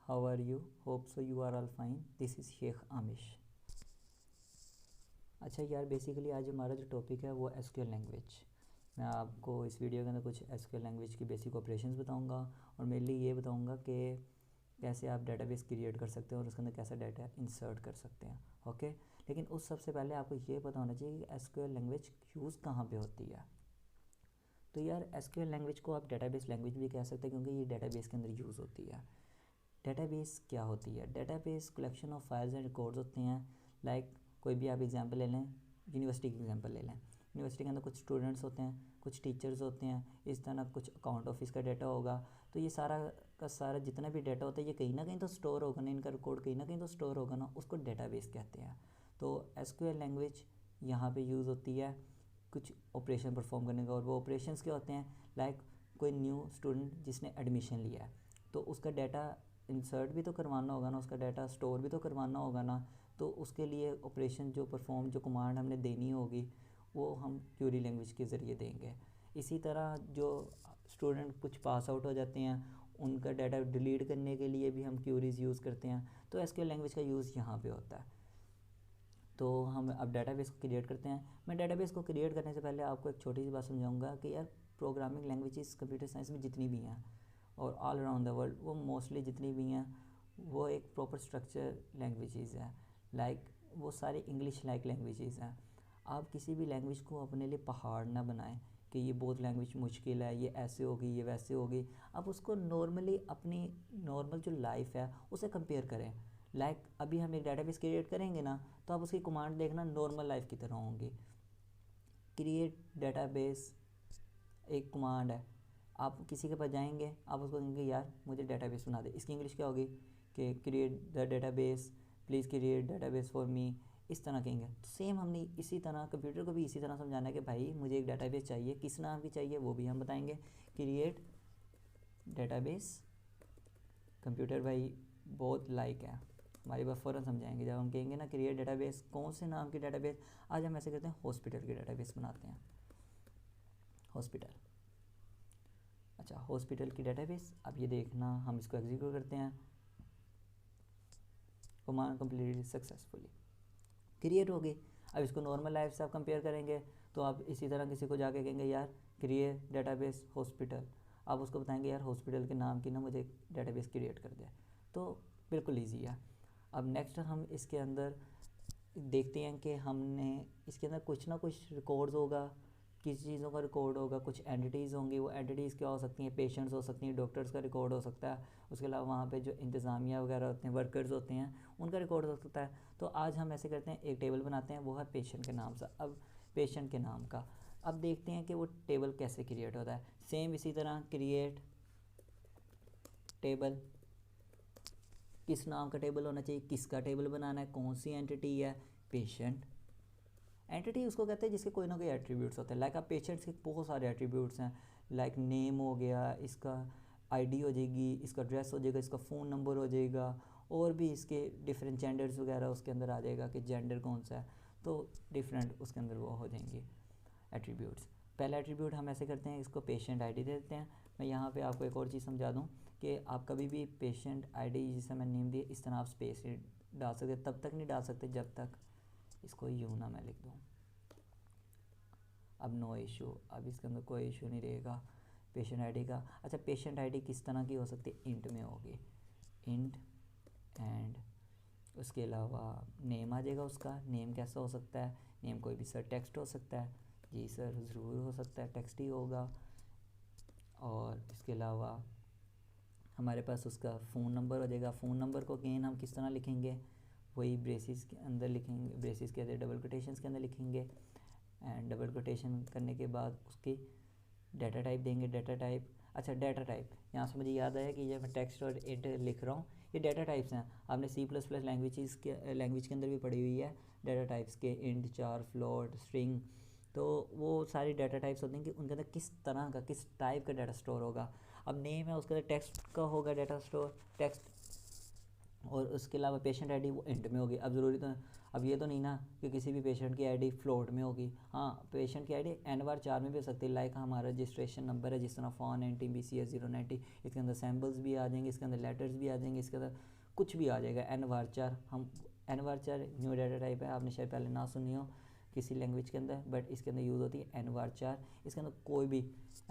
how are you? Hope so you are all fine. This is Sheikh आमिश। अच्छा यार, basically आज हमारा जो टॉपिक है वो एसक्यूएल लैंग्वेज। मैं आपको इस वीडियो के अंदर कुछ एसक्यूएल लैंग्वेज की बेसिक ऑपरेशंस बताऊंगा और मेनली ये बताऊंगा कि कैसे आप डेटाबेस क्रिएट कर सकते हैं और उसके अंदर कैसा डाटा इंसर्ट कर सकते हैं। ओके, लेकिन उस सबसे पहले आपको ये पता होना चाहिए कि एसक्यूएल लैंग्वेज यूज़ कहाँ पे होती है। तो यार, एसक्यूएल लैंग्वेज को आप डेटाबेस लैंग्वेज भी कह सकते हैं क्योंकि ये डेटाबेस के अंदर यूज़ होती है। डेटाबेस क्या होती है? Database collection of files and records होते हैं। लाइक कोई भी आप एग्जांपल ले लें, यूनिवर्सिटी की एग्जांपल ले लें। यूनिवर्सिटी के अंदर कुछ स्टूडेंट्स होते हैं, कुछ टीचर्स होते हैं, इस तरह कुछ अकाउंट ऑफिस का डाटा होगा। तो ये सारा का सारा जितना भी डाटा होता है ये कहीं ना कहीं तो स्टोर होगा ना, इनका रिकॉर्ड कहीं ना कहीं तो स्टोर होगा ना, उसको डेटाबेस कहते हैं। तो एसक्यूएल लैंग्वेज यहाँ पे यूज़ होती है कुछ ऑपरेशन परफॉर्म करने का, और वो ऑपरेशंस क्या होते हैं? लाइक कोई न्यू स्टूडेंट जिसने एडमिशन लिया है तो उसका डाटा इंसर्ट भी तो करवाना होगा ना, उसका डाटा स्टोर भी तो करवाना होगा ना। तो उसके लिए ऑपरेशन जो कमांड हमने देनी होगी वो हम क्यूरी लैंग्वेज के ज़रिए देंगे। इसी तरह जो स्टूडेंट कुछ पास आउट हो जाते हैं उनका डाटा डिलीट करने के लिए भी हम क्यूरीज यूज़ करते हैं। तो एसक्यूएल लैंग्वेज का यूज़ यहाँ पे होता है। तो हम अब डाटाबेस को क्रिएट करते हैं। मैं डाटाबेस को क्रिएट करने से पहले आपको एक छोटी सी बात समझाऊंगा कि यार, प्रोग्रामिंग लैंग्वेजेस कंप्यूटर साइंस में जितनी भी हैं और ऑल अराउंड द वर्ल्ड वो मोस्टली जितनी भी हैं वो एक प्रॉपर स्ट्रक्चर लैंग्वेजेस हैं। लाइक वो सारे इंग्लिश लाइक लैंग्वेजेस हैं। आप किसी भी लैंग्वेज को अपने लिए पहाड़ ना बनाएं कि ये बहुत लैंग्वेज मुश्किल है, ये ऐसे होगी, ये वैसे होगी। आप उसको नॉर्मली अपनी नॉर्मल जो लाइफ है उसे कंपेयर करें। लाइक अभी हम एक डाटाबेस क्रिएट करेंगे ना, तो आप उसकी कमांड देखना नॉर्मल लाइफ की तरह होंगी। क्रिएट डाटाबेस एक कमांड है। आप किसी के पास जाएंगे, आप उसको कहेंगे यार मुझे डाटाबेस बना दे। इसकी इंग्लिश क्या होगी कि create the database, please create database for me, इस तरह कहेंगे। तो सेम हमने इसी तरह कंप्यूटर को भी इसी तरह समझाना है कि भाई मुझे एक डाटाबेस चाहिए, किस नाम की चाहिए वो भी हम बताएंगे। क्रिएट डाटाबेस, कंप्यूटर भाई बहुत लाइक है, हमारी बात फ़ौरन समझाएंगे जब हम कहेंगे ना क्रिएट डाटाबेस, कौन से नाम की डाटाबेस। आज हम ऐसे करते हैं, हॉस्पिटल की डाटाबेस बनाते हैं। हॉस्पिटल, अच्छा हॉस्पिटल की डाटाबेस। अब ये देखना, हम इसको एग्जीक्यूट करते हैं। कमांड कंप्लीटेड सक्सेसफुली, क्रिएट हो गई। अब इसको नॉर्मल लाइफ से आप कंपेयर करेंगे तो आप इसी तरह किसी को जाके कहेंगे यार क्रिएट डाटाबेस हॉस्पिटल, आप उसको बताएंगे यार हॉस्पिटल के नाम की ना मुझे डाटाबेस क्रिएट कर दे। तो बिल्कुल ईजी है। अब नेक्स्ट हम इसके अंदर देखते हैं कि हमने इसके अंदर कुछ ना कुछ रिकॉर्ड्स होगा, किसी चीज़ों का रिकॉर्ड होगा, कुछ एंटिटीज़ होंगी। वो एंटिटीज़ क्या हो सकती हैं? पेशेंट्स हो सकती हैं, डॉक्टर्स का रिकॉर्ड हो सकता है, उसके अलावा वहाँ पे जो इंतज़ामिया वगैरह होते हैं, वर्कर्स होते हैं, उनका रिकॉर्ड हो सकता है। तो आज हम ऐसे करते हैं, एक टेबल बनाते हैं, वो है पेशेंट के नाम से। अब पेशेंट के नाम का अब देखते हैं कि वो टेबल कैसे क्रिएट होता है। सेम इसी तरह क्रिएट टेबल, किस नाम का टेबल होना चाहिए, किसका टेबल बनाना है, कौन सी एंटिटी है, पेशेंट। एंटिटी उसको कहते हैं जिसके कोई ना कोई एट्रीब्यूट्स होते हैं। लाइक आप पेशेंट्स के बहुत सारे एट्रीब्यूट्स हैं। लाइक नेम हो गया, इसका आईडी हो जाएगी, इसका एड्रेस हो जाएगा, इसका फ़ोन नंबर हो जाएगा, और भी इसके डिफरेंट जेंडर्स वगैरह उसके अंदर आ जाएगा कि जेंडर कौन सा है। तो डिफरेंट उसके अंदर वो हो जाएंगे एट्रीब्यूट्स। पहला एट्रीब्यूट हम ऐसे करते हैं, इसको पेशेंट आईडी दे देते हैं। मैं यहाँ पे आपको एक और चीज़ समझा दूँ कि आप कभी भी पेशेंट आईडी जिसे मैं नेम दिए इस तरह आप स्पेस डाल सकते, तब तक नहीं डाल सकते जब तक इसको यूँ ना मैं लिख दूँ। अब नो इशू, अब इसके अंदर कोई इशू नहीं रहेगा पेशेंट आईडी का। अच्छा, पेशेंट आईडी किस तरह की हो सकती है? इंट में होगी, इंट। एंड उसके अलावा नेम आ जाएगा उसका। नेम कैसा हो सकता है? नेम कोई भी सर टेक्स्ट हो सकता है। जी सर ज़रूर हो सकता है, टेक्स्ट ही होगा। और इसके अलावा हमारे पास उसका फ़ोन नंबर हो जाएगा। फ़ोन नंबर को अगेन हम किस तरह लिखेंगे? वही ब्रेसिस के अंदर लिखेंगे, ब्रेसिस के अंदर डबल कोटेशंस के अंदर लिखेंगे। एंड डबल कोटेशन करने के बाद उसकी डाटा टाइप देंगे। डाटा टाइप, अच्छा डाटा टाइप, यहाँ से मुझे याद आया कि जब मैं टेक्स्ट और इंट लिख रहा हूँ ये डाटा टाइप्स हैं। आपने C++ लैंग्वेज के अंदर भी पढ़ी हुई है डाटा टाइप्स के, इंट, चार, फ्लोट, स्ट्रिंग। तो वो सारी डाटा टाइप्स होते हैं कि उनके अंदर किस तरह का, किस टाइप का डाटा स्टोर होगा। अब नेम है, उसके अंदर टेक्स्ट का होगा डाटा स्टोर, टेक्स्ट। और उसके अलावा पेशेंट आईडी वो इंट में होगी। अब ज़रूरी तो अब ये तो नहीं ना कि किसी भी पेशेंट की आईडी फ्लोट में होगी, हाँ पेशेंट की आईडी N/4 में भी हो सकती है, लाइक हमारा रजिस्ट्रेशन नंबर है जिस तरह फ़ॉन NT/BCS 090, इसके अंदर सैम्पल्स भी आ जाएंगे, इसके अंदर लेटर्स भी आ जाएंगे, इसके अंदर कुछ भी आ जाएगा N/4। हम N/4 न्यू डाटा टाइप है, आपने शायद पहले ना सुनी हो किसी लैंग्वेज के अंदर, बट इसके अंदर यूज़ होती है N/4। इसके अंदर कोई भी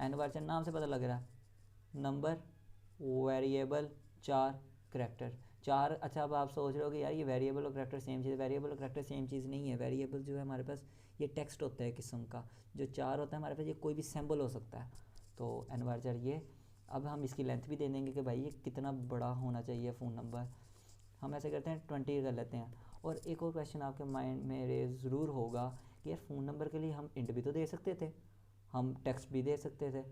N/4 नाम से पता लग रहा है, नंबर, वेरिएबल, 4 करैक्टर, 4। अच्छा अब आप सोच रहे हो कि यार ये वेरिएबल और करैक्टर सेम चीज़ है, वेरिएबल और करैक्टर सेम चीज़ नहीं है। वेरिएबल जो है हमारे पास ये टेक्स्ट होता है किस्म का, जो 4 होता है हमारे पास ये कोई भी सिंबल हो सकता है। तो N/4 ये। अब हम इसकी लेंथ भी दे देंगे कि भाई ये कितना बड़ा होना चाहिए फ़ोन नंबर, हम ऐसे करते हैं 20 कर लेते हैं। और एक और क्वेश्चन आपके माइंड में रेज ज़रूर होगा कि यार फ़ोन नंबर के लिए हम इंट भी तो दे सकते थे, हम टेक्स्ट भी दे सकते थे,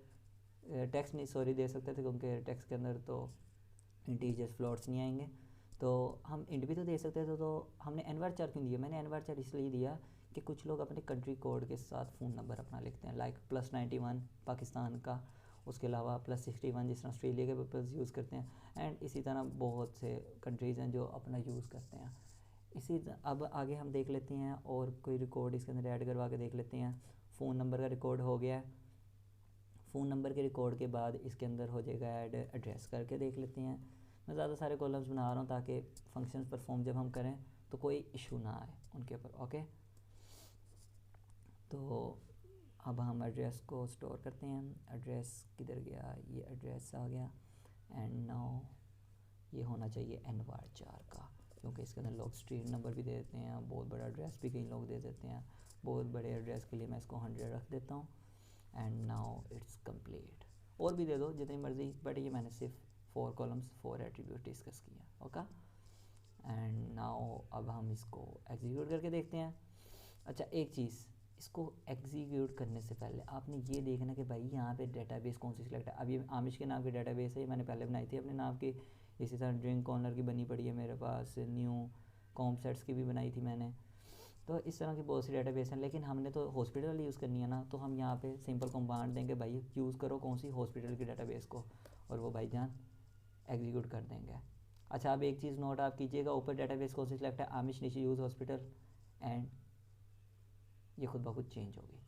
टेक्स्ट नहीं सॉरी दे सकते थे, क्योंकि टेक्स्ट के अंदर तो इंटीजर्स फ्लोट्स नहीं आएंगे, तो हम इंट भी तो दे सकते थे। तो हमने N/4 क्यों दिया? मैंने N/4 इसलिए दिया कि कुछ लोग अपने कंट्री कोड के साथ फ़ोन नंबर अपना लिखते हैं, लाइक +91 पाकिस्तान का, उसके अलावा +61 जिस तरह ऑस्ट्रेलिया के पीपल्स यूज़ करते हैं, एंड इसी तरह बहुत से कंट्रीज़ हैं जो अपना यूज़ करते हैं। अब आगे हम देख लेते हैं और कोई रिकॉर्ड इसके अंदर ऐड करवा के देख लेते हैं। फ़ोन नंबर का रिकॉर्ड हो गया है, फ़ोन नंबर के रिकॉर्ड के बाद इसके अंदर हो जाएगा ऐड एड्रेस, करके देख लेते हैं। मैं ज़्यादा सारे कॉलम्स बना रहा हूँ ताकि फंक्शंस परफॉर्म जब हम करें तो कोई इशू ना आए उनके ऊपर। ओके, तो अब हम एड्रेस को स्टोर करते हैं। एड्रेस किधर गया? ये एड्रेस आ गया, एंड नाउ ये होना चाहिए N/4 का, क्योंकि इसके अंदर लोग स्ट्रीट नंबर भी दे देते हैं, बहुत बड़ा एड्रेस भी कई लोग दे देते हैं। बहुत बड़े एड्रेस के लिए मैं इसको 100 रख देता हूँ, एंड नाउ इट्स कंप्लीट। और भी दे दो जितनी मर्ज़ी, बट ये मैंने सिर्फ 4 कॉलम्स 4 एट्रीब्यूट डिस्कस किया। ओके, एंड नाउ अब हम इसको एग्जीक्यूट करके देखते हैं। अच्छा एक चीज़, इसको एग्जीक्यूट करने से पहले आपने ये देखना कि भाई यहाँ पे डेटाबेस कौन सी सिलेक्ट है। अब ये आमिश के नाम की डेटाबेस है, ये मैंने पहले बनाई थी अपने नाम की। इसी तरह ड्रिंक कॉर्नर की बनी पड़ी है मेरे पास, न्यू कॉम्पसेट्स की भी बनाई थी मैंने। तो इस तरह की बहुत सी डेटाबेस हैं, लेकिन हमने तो हॉस्पिटल यूज़ करनी है ना, तो हम यहाँ पे सिंपल कमांड देंगे भाई यूज़ करो कौन सी, हॉस्पिटल की डेटाबेस को, और वो भाईजान एग्जीक्यूट कर देंगे। अच्छा अब एक चीज़ नोट आप कीजिएगा, ऊपर डेटाबेस कौन सी सिलेक्ट है, आमिश नीचे यूज़ हॉस्पिटल, एंड ये खुद ब खुद चेंज होगी।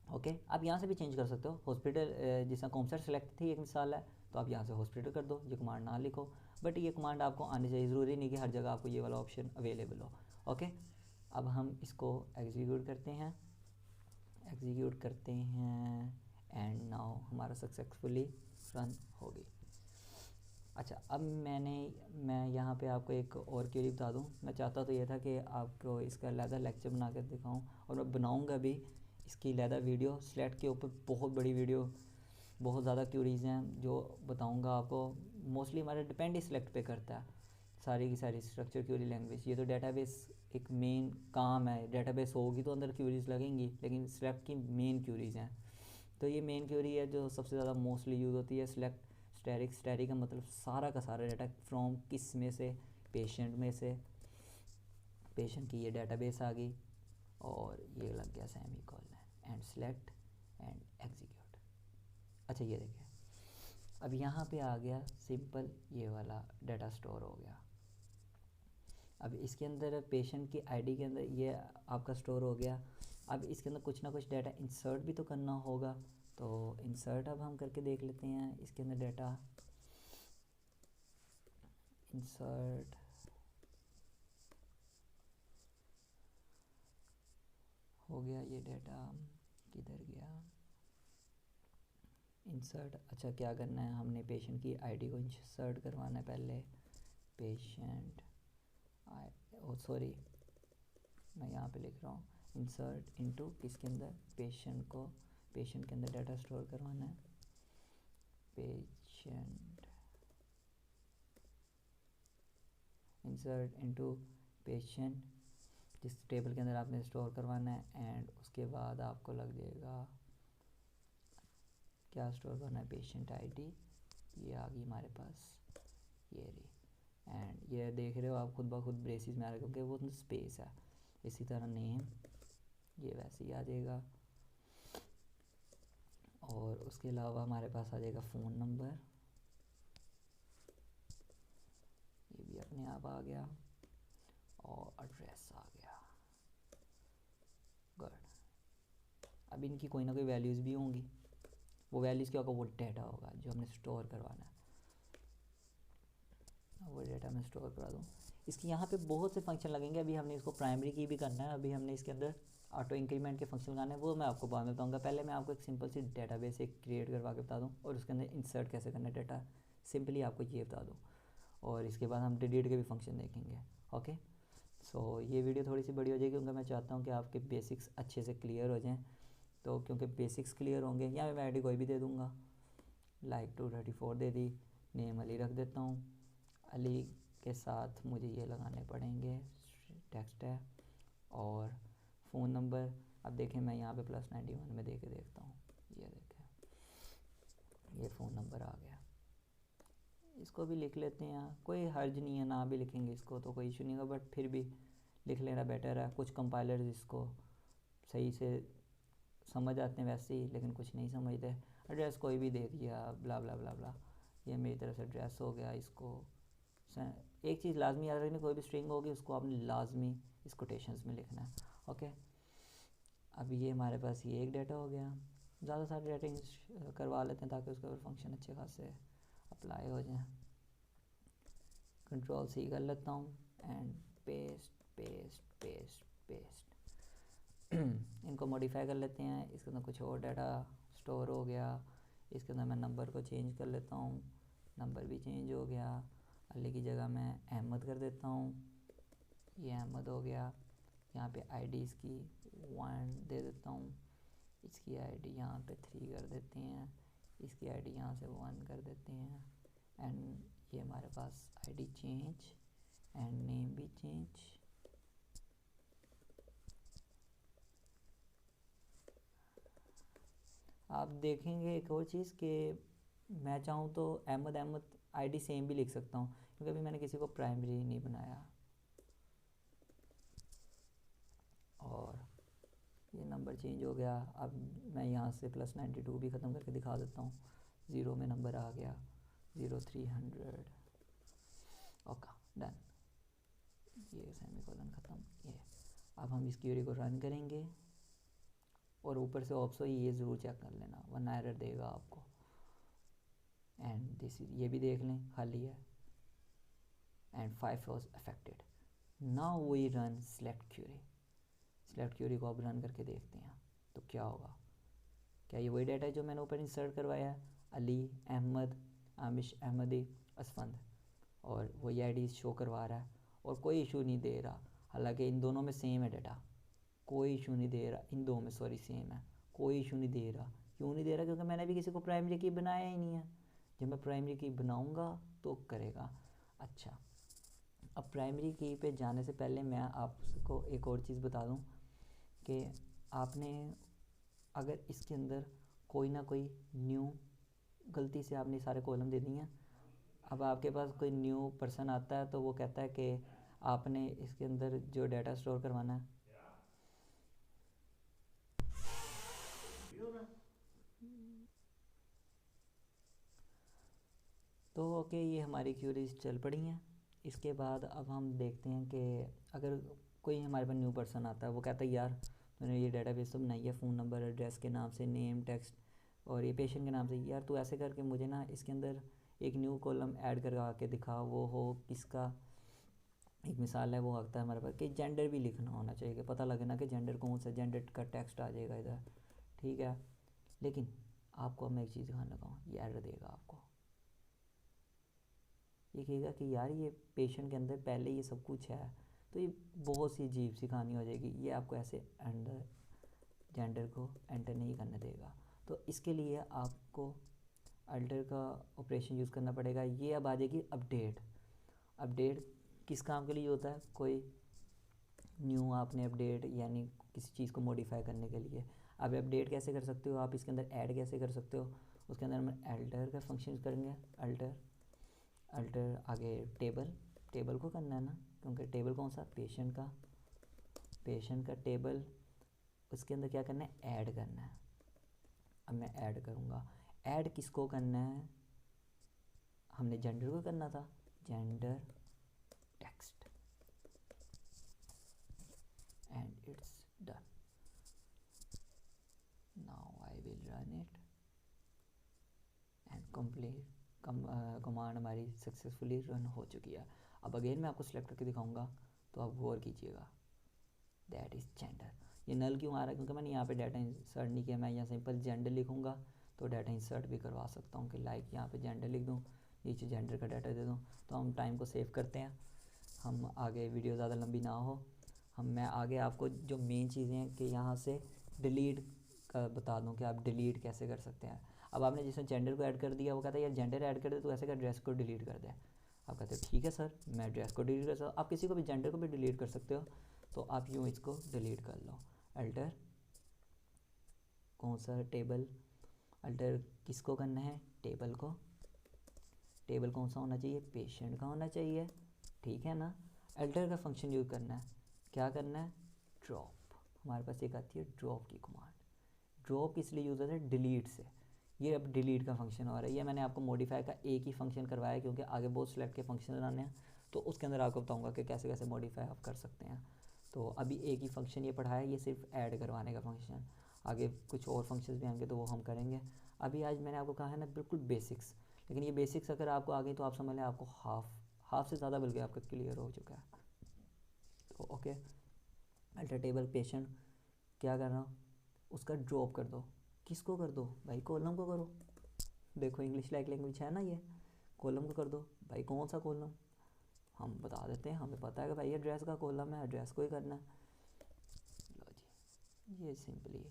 ओके, आप यहाँ से भी चेंज कर सकते हो। हॉस्पिटल जिस तरह कॉम्सेट सेलेक्ट थी एक मिसाल है, तो आप यहाँ से हॉस्पिटल कर दो, ये कमांड ना लिखो, बट ये कमांड आपको आनी चाहिए, ज़रूरी नहीं कि हर जगह आपको ये वाला ऑप्शन अवेलेबल हो। ओके, अब हम इसको एग्जीक्यूट करते हैं, एंड नाउ हमारा सक्सेसफुली रन होगी। अच्छा अब मैं यहाँ पे आपको एक और क्वेरी बता दूँ। मैं चाहता तो ये था कि आपको इसका अलहदा लेक्चर बना कर दिखाऊँ, और मैं बनाऊँगा भी इसकी अलहदा वीडियो। स्लेट के ऊपर बहुत बड़ी वीडियो, बहुत ज़्यादा क्यूरीज़ हैं जो बताऊँगा आपको। मोस्टली हमारा डिपेंड ही सिलेक्ट पे करता है, सारी की सारी स्ट्रक्चर क्यूरी लैंग्वेज। ये तो डेटाबेस एक मेन काम है, डेटाबेस होगी तो अंदर क्यूरीज़ लगेंगी, लेकिन सिलेक्ट की मेन क्यूरीज़ हैं। तो ये मेन क्यूरी है जो सबसे ज़्यादा मोस्टली यूज़ होती है, सिलेक्ट स्टैटिक। स्टैटिक का मतलब सारा का सारा डाटा फ्रॉम किस में से, पेशेंट में से, पेशेंट की ये डेटाबेस आ गई, और ये लग गया semicolon, and select and execute. अच्छा ये देखिए अब यहाँ पे आ गया सिंपल ये वाला डाटा स्टोर हो गया। अब इसके अंदर पेशेंट की आईडी के अंदर ये आपका स्टोर हो गया। अब इसके अंदर कुछ ना कुछ डाटा इंसर्ट भी तो करना होगा, तो इंसर्ट अब हम करके देख लेते हैं। इसके अंदर डाटा इंसर्ट हो गया, ये डाटा किधर गया, इंसर्ट। अच्छा क्या करना है, हमने पेशेंट की आईडी को इंसर्ट करवाना है पहले। पेशेंट सॉरी मैं यहाँ पे लिख रहा हूँ इंसर्ट इनटू किसके अंदर, पेशेंट को, पेशेंट के अंदर डाटा स्टोर करवाना है। पेशेंट इंसर्ट इनटू पेशेंट जिस टेबल के अंदर आपने स्टोर करवाना है, एंड उसके बाद आपको लग जाएगा क्या स्टोर करना है, पेशेंट आईडी। ये आ गई हमारे पास, ये रही, एंड ये देख रहे हो आप खुद ब खुद ब्रेसिस में आ रहा है क्योंकि वो स्पेस है। इसी तरह नेम ये वैसे ही आ जाएगा, और उसके अलावा हमारे पास आ जाएगा फ़ोन नंबर, ये भी अपने आप आ गया, और एड्रेस आ गया। गुड। अब इनकी कोई ना कोई वैल्यूज़ भी होंगी, वो वैल्यूज़ क्या होगा, वो डेटा होगा जो हमने स्टोर करवाना है, वो डेटा मैं स्टोर करा दूँ। इसकी यहाँ पे बहुत से फंक्शन लगेंगे, अभी हमने इसको प्राइमरी की भी करना है, अभी हमने इसके अंदर ऑटो इंक्रीमेंट के फंक्शन लगाने हैं, वो मैं आपको बाद में बताऊँगा। पहले मैं आपको एक सिंपल सी डेटाबेस एक क्रिएट करवा के बता दूँ और उसके अंदर इंसर्ट कैसे करना है डेटा, सिंपली आपको ये बता दूँ, और इसके बाद हम डिलीट के भी फंक्शन देखेंगे। ओके, सो ये वीडियो थोड़ी सी बड़ी हो जाएगी क्योंकि मैं चाहता हूँ कि आपके बेसिक्स अच्छे से क्लियर हो जाएँ। तो क्योंकि बेसिक्स क्लियर होंगे, या मैं आईडी कोई भी दे दूँगा, लाइक 234 दे दी, नेम अली रख देता हूँ, अली के साथ मुझे ये लगाने पड़ेंगे टेक्स्ट है और फ़ोन नंबर। अब देखें मैं यहाँ पे +91 में दे के देखता हूँ, ये देखें ये फ़ोन नंबर आ गया। इसको भी लिख लेते हैं, कोई हर्ज नहीं है, ना भी लिखेंगे इसको तो कोई इशू नहीं होगा, बट फिर भी लिख लेना बेटर है। कुछ कंपाइलर्स इसको सही से समझ आते हैं वैसे ही, लेकिन कुछ नहीं समझते। एड्रेस कोई भी दे दिया, ब्ला ब्ला ब्ला ब्ला, ये मेरी तरफ से एड्रेस हो गया। इसको एक चीज़ लाजमी याद रखनी, कोई भी स्ट्रिंग होगी उसको आपने लाजमी इस कोटेशंस में लिखना है। ओके, अब ये हमारे पास ये एक डाटा हो गया। ज़्यादा सारे डाटा करवा लेते हैं ताकि उसके ऊपर फंक्शन अच्छे खासे अप्लाई हो जाए। Ctrl+C कर लेता हूँ and paste paste paste paste इनको मॉडिफाई कर लेते हैं। इसके अंदर कुछ और डाटा स्टोर हो गया, इसके अंदर मैं नंबर को चेंज कर लेता हूँ, नंबर भी चेंज हो गया। अली की जगह मैं अहमद कर देता हूँ, ये अहमद हो गया। यहाँ पे आईडी इसकी 1 दे देता हूँ, इसकी आईडी यहाँ पे 3 कर देते हैं, इसकी आईडी यहाँ से 1 कर देते हैं। एंड ये हमारे पास आईडी चेंज एंड नेम भी चेंज। आप देखेंगे एक और चीज़ कि मैं चाहूँ तो अहमद आईडी सेम भी लिख सकता हूँ, क्योंकि अभी मैंने किसी को प्राइमरी नहीं बनाया। और ये नंबर चेंज हो गया। अब मैं यहाँ से +92 भी ख़त्म करके दिखा देता हूँ, 0 में नंबर आ गया, 0300। ओके डन, ये सेमीकोलन ख़त्म। ये अब हम इस क्वेरी को रन करेंगे और ऊपर से ऑप्शो ये ज़रूर चेक कर लेना, वरना एरर देगा आपको। एंड दिस ये भी देख लें खाली है। And 5 was affected. Now we run select query. Select query को अब रन करके देखते हैं तो क्या होगा। क्या ये वही डाटा है जो मैंने ऊपर इंसर्ट करवाया है, अली, अहमद, आमिश, अहमदी, असफंद, और वही आईडी शो करवा रहा है और कोई इशू नहीं दे रहा। हालांकि इन दोनों में सेम है डाटा, कोई इशू नहीं दे रहा। इन दो में सॉरी सेम है, कोई इशू नहीं दे रहा। क्यों नहीं दे रहा? क्योंकि मैंने भी किसी को प्राइमरी की बनाया ही नहीं है। जब मैं प्राइमरी की बनाऊंगा तो करेगा। अच्छा, अब प्राइमरी की पे जाने से पहले मैं आपको एक और चीज़ बता दूं कि आपने अगर इसके अंदर कोई ना कोई न्यू, गलती से आपने सारे कॉलम दे दिए हैं, अब आपके पास कोई न्यू पर्सन आता है तो वो कहता है कि आपने इसके अंदर जो डाटा स्टोर करवाना है, तो ओके ये हमारी क्यूरीज चल पड़ी हैं। इसके बाद अब हम देखते हैं कि अगर कोई हमारे पास न्यू पर्सन आता है, वो कहता है यार मैंने ये डाटाबेस तो बनाई है फ़ोन नंबर एड्रेस के नाम से, नेम टेक्स्ट और ये पेशेंट के नाम से, यार तू ऐसे करके मुझे ना इसके अंदर एक न्यू कॉलम ऐड करवा के दिखा, वो हो किसका। एक मिसाल है वो आता है हमारे पास कि जेंडर भी लिखना होना चाहिए कि पता लगे ना कि जेंडर कौन सा, जेंडर का टेक्स्ट आ जाएगा इधर, ठीक है। लेकिन आपको मैं एक चीज़ दिखाने लगा हूँ, ये एरर देगा आपको। ये कहेगा कि यार ये पेशेंट के अंदर पहले ये सब कुछ है, तो ये बहुत सी अजीब सी कहानी हो जाएगी। ये आपको ऐसे अंडर जेंडर को एंटर नहीं करने देगा। तो इसके लिए आपको अल्टर का ऑपरेशन यूज़ करना पड़ेगा। ये अब आ जाएगी अपडेट। अपडेट किस काम के लिए होता है? कोई न्यू आपने अपडेट यानी किसी चीज़ को मॉडिफाई करने के लिए। अब अपडेट कैसे कर सकते हो आप, इसके अंदर ऐड कैसे कर सकते हो, उसके अंदर हम अल्टर का फंक्शन यूज़ करेंगे। अल्टर आगे टेबल को करना है ना, क्योंकि टेबल कौन सा, पेशेंट का टेबल, उसके अंदर क्या करना है, ऐड करना है। अब मैं ऐड करूँगा, ऐड किसको करना है, हमने जेंडर को करना था, जेंडर टेक्स्ट। कंप्लीट कमांड हमारी सक्सेसफुली रन हो चुकी है। अब अगेन मैं आपको सेलेक्ट करके दिखाऊंगा, तो आप गौर कीजिएगा, दैट इज़ जेंडर। ये नल क्यों आ रहा है? क्योंकि मैंने यहाँ पे डाटा इंसर्ट नहीं किया। मैं यहाँ सिंपल जेंडर लिखूँगा तो डाटा इंसर्ट भी करवा सकता हूँ कि लाइक यहाँ पे जेंडर लिख दूँ, नीचे जेंडर का डाटा दे दूँ। तो हम टाइम को सेव करते हैं, हम आगे वीडियो ज़्यादा लंबी ना हो, मैं आगे आपको जो मेन चीज़ें हैं कि यहाँ से डिलीट का बता दूँ कि आप डिलीट कैसे कर सकते हैं। अब आपने जिसमें जेंडर को ऐड कर दिया, वो कहता है यार जेंडर ऐड कर दे, तो ऐसे का ड्रेस को डिलीट कर दे। आप कहते हो ठीक है सर, मैं ड्रेस को डिलीट कर सकता हूँ। आप किसी को भी जेंडर को भी डिलीट कर सकते हो, तो आप यूँ इसको डिलीट कर लो। अल्टर कौन सा? टेबल। अल्टर किसको करना है? टेबल को। टेबल कौन सा होना चाहिए? पेशेंट का होना चाहिए, ठीक है ना। अल्टर का फंक्शन यूज़ करना है, क्या करना है? ड्रॉप। हमारे पास एक आती है ड्रॉप की कमांड। ड्रॉप किस लिए यूज़ होता है? डिलीट से। ये अब डिलीट का फंक्शन हो रहा है। ये मैंने आपको मॉडिफाई का एक ही फंक्शन करवाया है, क्योंकि आगे बहुत सिलेक्ट के फंक्शन आने हैं, तो उसके अंदर आपको बताऊंगा कि कैसे कैसे मॉडिफाई आप कर सकते हैं। तो अभी एक ही फंक्शन ये पढ़ाया है, ये सिर्फ ऐड करवाने का फंक्शन। आगे कुछ और फंक्शंस भी आएंगे तो वो हम करेंगे। अभी आज मैंने आपको कहा है ना बिल्कुल बेसिक्स, लेकिन ये बेसिक्स अगर आपको आ गई तो आप समझ लें आपको हाफ से ज़्यादा बल्कि आपका क्लियर हो चुका है। तो ओके, अल्टर टेबल पेशेंट क्या करना, उसका ड्रॉप कर दो। किसको कर दो भाई? कॉलम को करो। देखो इंग्लिश लाइक लैंग्वेज है ना, ये कॉलम को कर दो भाई। कौन सा कॉलम? हम बता देते हैं, हमें पता है कि भाई ये ड्रेस का कॉलम है, ड्रेस को ही करना है। लो जी, ये सिंपली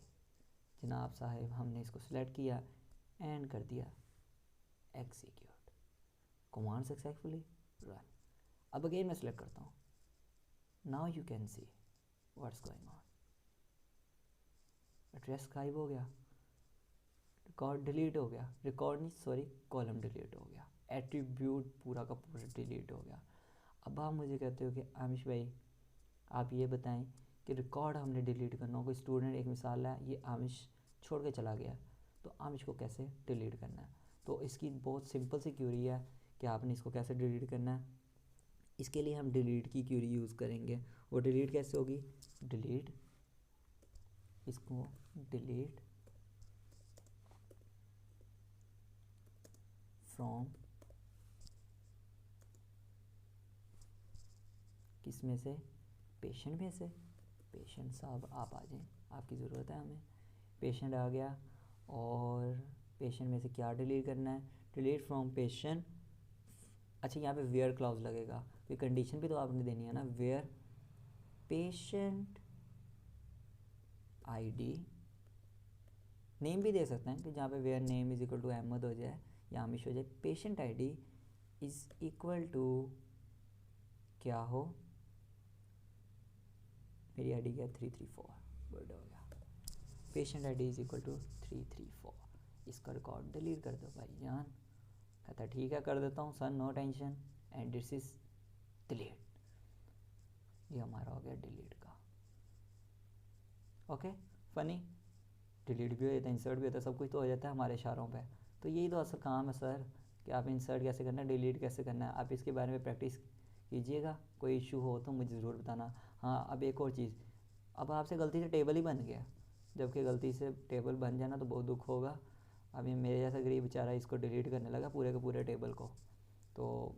जनाब साहिब हमने इसको सिलेक्ट किया, एंड कर दिया एग्जीक्यूट, कमांड सक्सेसफुली रन। अब अगेन मैं सिलेक्ट करता हूँ, now you can see what's going on. Address गायब हो गया, रिकॉर्ड डिलीट हो गया, रिकॉर्ड नहीं सॉरी, कॉलम डिलीट हो गया, एट्रीब्यूट पूरा का पूरा डिलीट हो गया। अब आप मुझे कहते हो कि आमिश भाई आप ये बताएं कि रिकॉर्ड हमने डिलीट करना हो, कोई स्टूडेंट, एक मिसाल है ये आमिश छोड़ के चला गया, तो आमिश को कैसे डिलीट करना है? तो इसकी बहुत सिंपल सी क्यूरी है कि आपने इसको कैसे डिलीट करना है। इसके लिए हम डिलीट की क्यूरी यूज़ करेंगे। वो डिलीट कैसे होगी? डिलीट, इसको डिलीट फ्रॉम किस में से? पेशेंट में से। पेशेंट साहब आप आ जाएं, आपकी ज़रूरत है हमें। पेशेंट आ गया, और पेशेंट में से क्या डिलीट करना है? Delete from patient. अच्छा यहाँ पे वेयर क्लाउज लगेगा, कोई कंडीशन भी तो आपने देनी है ना। वेयर पेशेंट आईडी, नेम भी दे सकते हैं कि जहाँ पे where name is equal to Ahmed हो जाए या आमिश हो जाए, patient ID is equal to क्या हो? मेरी आईडी क्या? 334 वर्ड हो गया। Patient ID is equal to 334। इसका रिकॉर्ड डिलीट कर दो भाई जान। कहता ठीक है कर देता हूँ sir, no tension, and this is delete. ये हमारा हो गया डिलीट का। ओके, फ़नी, डिलीट भी हो जाता है, इंसर्ट भी होता है, सब कुछ तो हो जाता है हमारे इशारों पे। तो यही तो असल काम है सर, कि आप इंसर्ट कैसे करना है, डिलीट कैसे करना है। आप इसके बारे में प्रैक्टिस कीजिएगा, कोई इशू हो तो मुझे ज़रूर बताना। हाँ, अब एक और चीज़, अब आपसे गलती से टेबल ही बन गया, जबकि गलती से टेबल बन जाना तो बहुत दुख होगा। अभी मेरे जैसा गरीब बेचारा इसको डिलीट करने लगा पूरे के पूरे टेबल को, तो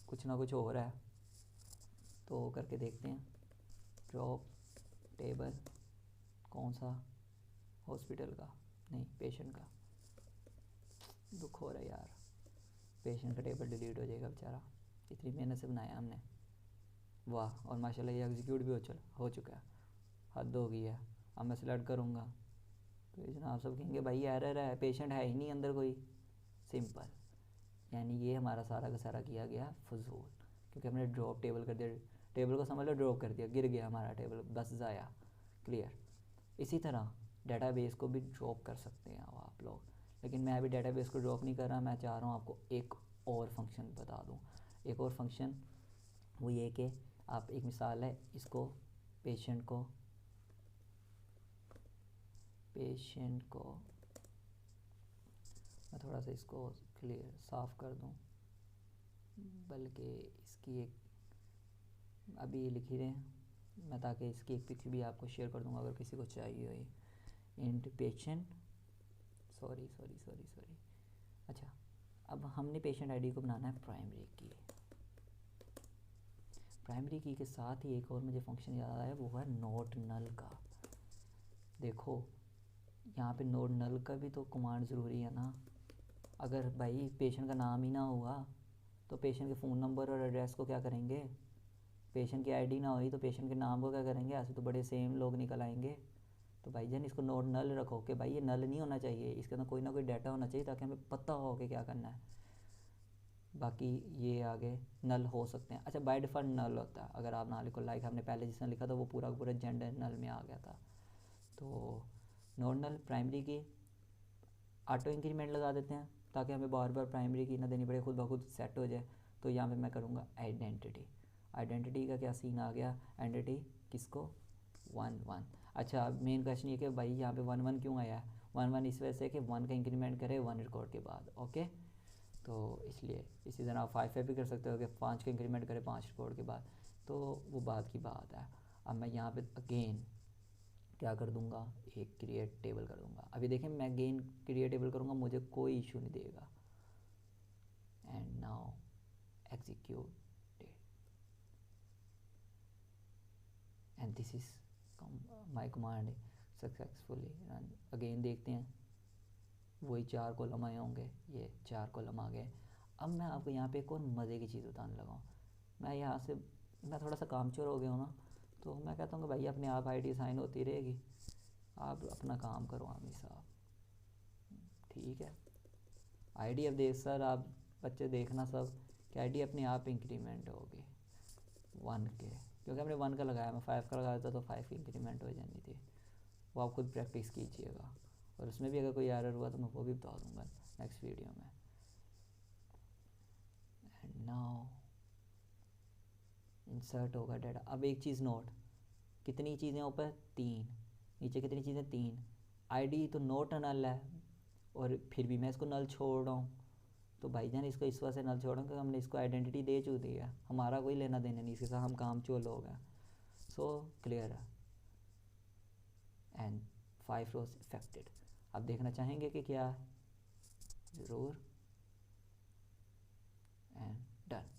कुछ ना कुछ हो रहा है। तो करके देखते हैं। ड्रॉप टेबल, कौन सा? हॉस्पिटल का नहीं, पेशेंट का। दुख हो रहा है यार, पेशेंट का टेबल डिलीट हो जाएगा बेचारा, इतनी मेहनत से बनाया हमने। वाह, और माशाल्लाह ये एग्जीक्यूट भी हो चुका है, हद हो गई है। अब मैं सेलेक्ट करूँगा तो जनाब सब कहेंगे भाई एरर है, पेशेंट है ही नहीं अंदर कोई। सिंपल, यानी ये हमारा सारा का सारा किया गया फजूल, क्योंकि हमने ड्रॉप टेबल कर दिया। टेबल को समझ लो ड्रॉप कर दिया, गिर गया हमारा टेबल, बस ज़ाया। क्लियर। इसी तरह डेटाबेस को भी ड्रॉप कर सकते हैं अब आप लोग, लेकिन मैं अभी डेटाबेस को ड्रॉप नहीं कर रहा। मैं चाह रहा हूँ आपको एक और फंक्शन बता दूँ। एक और फंक्शन वो ये कि आप, एक मिसाल है, इसको पेशेंट को मैं थोड़ा सा इसको क्लियर साफ़ कर दूँ, बल्कि इसकी एक अभी लिख ही रहे हैं मैं, ताकि इसकी एक पिक भी आपको शेयर कर दूँगा अगर किसी को चाहिए हो। इंट पेशेंट, सॉरी अच्छा, अब हमने पेशेंट आईडी को बनाना है प्राइमरी की। प्राइमरी की के साथ ही एक और मुझे फंक्शन याद आया, वो है नोट नल का। देखो यहाँ पे नोट नल का भी तो कमांड ज़रूरी है ना। अगर भाई पेशेंट का नाम ही ना हुआ तो पेशेंट के फ़ोन नंबर और एड्रेस को क्या करेंगे, पेशेंट की आईडी ना हुई तो पेशेंट के नाम को क्या करेंगे, ऐसे तो बड़े सेम लोग निकल आएंगे। तो भाई जान इसको नोट नल रखो कि भाई ये नल नहीं होना चाहिए, इसके अंदर कोई ना कोई डाटा होना चाहिए ताकि हमें पता हो कि क्या करना है। बाकी ये आगे नल हो सकते हैं। अच्छा, बाय डिफ़ॉल्ट नल होता है अगर आप ना लिखो, लाइक हमने पहले जिसने लिखा था वो पूरा का पूरा जेंडर नल में आ गया था। तो नोट नल प्राइमरी की ऑटो इंक्रीमेंट लगा देते हैं ताकि हमें बार बार प्राइमरी की ना देनी पड़े, खुद ब खुद सेट हो जाए। तो यहाँ पे मैं करूँगा आइडेंटिटी। आइडेंटिटी का क्या सीन आ गया, आइडेंटिटी किसको, 1 1। अच्छा, मेन क्वेश्चन ये कि भाई यहाँ पे 1 1 क्यों आया है, 1 1 इस वजह से कि 1 का इंक्रीमेंट करे 1 रिकॉर्ड के बाद। ओके, तो इसलिए इसी तरह आप 5 भी कर सकते हो कि 5 का इंक्रीमेंट करे 5 रिकॉर्ड के बाद। तो वो बात की बात है। अब मैं यहाँ पे अगेन क्या कर दूँगा, एक क्रिएट टेबल कर दूँगा। अभी देखें मैं अगेन क्रिएट टेबल करूँगा, मुझे कोई इशू नहीं देगा। And now execute and this is my command successfully run. Again देखते हैं वही 4 कॉलम आए होंगे, ये 4 कॉलम आ गए। अब मैं आपको यहाँ पे एक और मज़े की चीज़ बताने लगा हूँ। मैं यहाँ से मैं थोड़ा सा कामचोर हो गया हूँ ना, तो मैं कहता हूँ कि भाई अपने आप आईडी साइन होती रहेगी, आप अपना काम करो आमिर साहब, ठीक है। आईडी अब देख सर, आप बच्चे देखना सब कि आईडी अपने आप इंक्रीमेंट होगी 1 के, क्योंकि हमने 1 का लगाया, मैं 5 का लगाया था तो 5 की इंक्रीमेंट हो जानी थी। वो आप खुद प्रैक्टिस कीजिएगा, और उसमें भी अगर कोई एरर हुआ तो मैं वो भी बता दूँगा नेक्स्ट वीडियो में। एंड नाउ इंसर्ट होगा डाटा। अब एक चीज़ नोट, कितनी चीज़ें ऊपर 3, नीचे कितनी चीज़ें 3। आईडी तो नोट नल है और फिर भी मैं इसको नल छोड़ रहा हूँ। तो भाईजान इसको इस वजह से नल छोड़ रहा हूँ क्योंकि हमने इसको आइडेंटिटी दे चुकी है, हमारा कोई लेना देना नहीं इसके साथ, हम काम चोर हो गए। सो क्लियर है। And 5 rows affected. अब देखना चाहेंगे कि क्या है, ज़रूर। And done.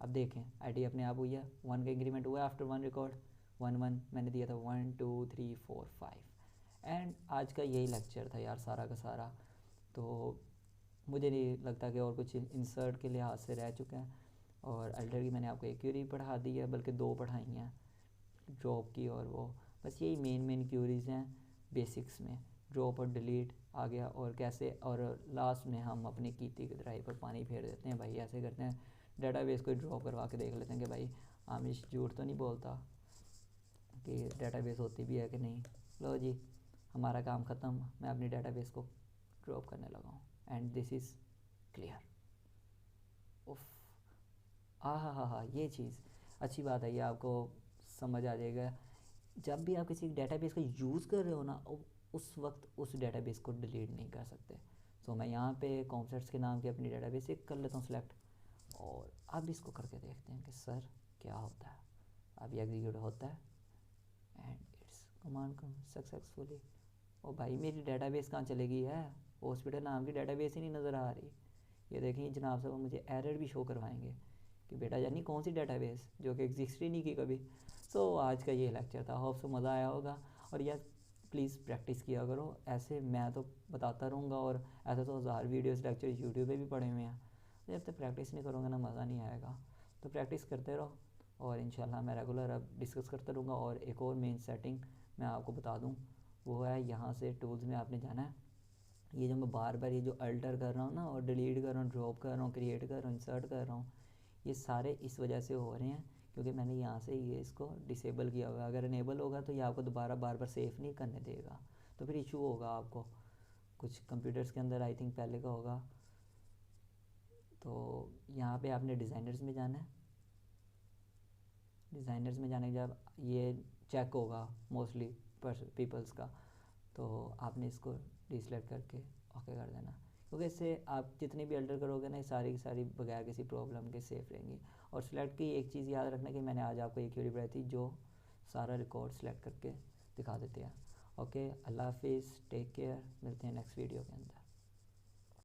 अब देखें आईडी अपने आप हुई है, 1 का इंक्रीमेंट हुआ है आफ्टर 1 रिकॉर्ड। 1 1 मैंने दिया था 1 2 3 4 5। एंड आज का यही लेक्चर था यार सारा का सारा। तो मुझे नहीं लगता कि और कुछ इंसर्ट के लिहाज से रह चुका है। और अल्टर की मैंने आपको एक क्यूरी पढ़ा दी है, बल्कि 2 पढ़ाई हैं, ड्रॉप की और वो। बस यही मेन क्यूरीज़ हैं बेसिक्स में, ड्रॉप और डिलीट आ गया और कैसे, और लास्ट में हम अपनी कीती की ड्राइव पर पानी फेर देते हैं। भाई ऐसे करते हैं, डेटाबेस को ड्रॉप करवा के देख लेते हैं कि भाई आमिश झूठ तो नहीं बोलता कि डेटाबेस होती भी है कि नहीं। लो जी, हमारा काम ख़त्म, मैं अपनी डेटाबेस को ड्रॉप करने लगा हूँ। And this is clear. उफ, हाँ, ये चीज़ अच्छी बात है, ये आपको समझ आ जाएगा। जब भी आप किसी डेटाबेस का यूज़ कर रहे हो ना, उस वक्त उस डेटाबेस को डिलीट नहीं कर सकते। सो मैं यहाँ पे कॉन्सेप्ट्स के नाम की अपनी डेटाबेस एक कर लेता हूँ सिलेक्ट, और अब इसको करके देखते हैं कि सर क्या होता है। अब ये एग्जीक्यूट होता है एंड इट्स कमांड सक्सेसफुली। ओ भाई मेरी डेटाबेस कहाँ चलेगी है, हॉस्पिटल नाम की डेटाबेस ही नहीं नज़र आ रही। ये देखें जनाब साहब मुझे एरर भी शो करवाएंगे कि बेटा यानी कौन सी डेटाबेस जो कि एग्जिस्ट ही नहीं की कभी। सो आज का ये लेक्चर था, होप से मज़ा आया होगा। और यार प्लीज़ प्रैक्टिस किया करो, ऐसे मैं तो बताता रहूँगा और ऐसे तो 1000 वीडियोस लेक्चर यूट्यूब पे भी पड़े हुए हैं। जब तक प्रैक्टिस नहीं करोगे ना मज़ा नहीं आएगा। तो प्रैक्टिस करते रहो और इंशाल्लाह मैं रेगुलर अब डिस्कस करता रहूँगा। और एक और मेन सेटिंग मैं आपको बता दूँ, वो है यहाँ से टूल्स में आपने जाना है। ये जो मैं बार बार ये जो अल्टर कर रहा हूँ ना, और डिलीट कर रहा हूँ, ड्रॉप कर रहा हूँ, क्रिएट कर रहा हूँ, इंसर्ट कर रहा हूँ, ये सारे इस वजह से हो रहे हैं क्योंकि मैंने यहाँ से ये इसको डिसेबल किया हुआ है। अगर इनेबल होगा तो ये आपको दोबारा बार बार सेव नहीं करने देगा, तो फिर इशू होगा आपको। कुछ कंप्यूटर्स के अंदर आई थिंक पहले का होगा। तो यहाँ पे आपने डिज़ाइनर्स में जाना है। डिज़ाइनर्स में जाने के जब ये चेक होगा मोस्टली पीपल्स का, तो आपने इसको डिसलेक्ट करके ओके कर देना, क्योंकि इससे आप जितनी भी अल्टर करोगे ना ये सारी की सारी बगैर किसी प्रॉब्लम के सेफ रहेंगी। और सिलेक्ट की एक चीज़ याद रखना कि मैंने आज आपको एक क्वेरी बनाई थी जो सारा रिकॉर्ड सेलेक्ट करके दिखा देते हैं। ओके, अल्लाह हाफिज़, टेक केयर, मिलते हैं नेक्स्ट वीडियो के अंदर।